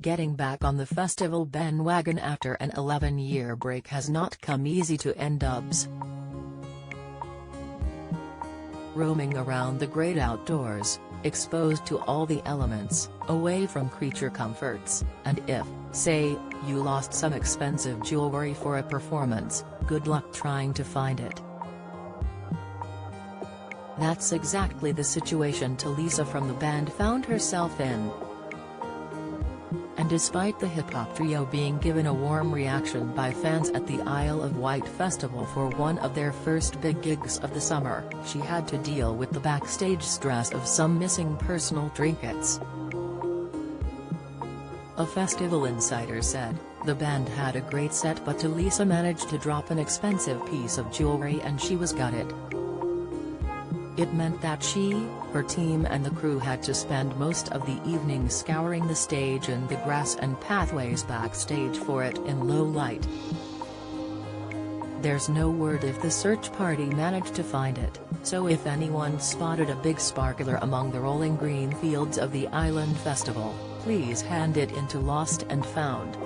Getting back on the festival bandwagon after an 11-year break has not come easy to N-Dubz. Roaming around the great outdoors, exposed to all the elements, away from creature comforts, and if, say, you lost some expensive jewelry for a performance, good luck trying to find it. That's exactly the situation Tulisa from the band found herself in. And despite the hip-hop trio being given a warm reaction by fans at the Isle of Wight festival for one of their first big gigs of the summer, she had to deal with the backstage stress of some missing personal trinkets. A festival insider said, "The band had a great set but Tulisa managed to drop an expensive piece of jewelry and she was gutted. It meant that she, her team and the crew had to spend most of the evening scouring the stage and the grass and pathways backstage for it in low light." There's no word if the search party managed to find it, so if anyone spotted a big sparkler among the rolling green fields of the Island Festival, please hand it into Lost and Found.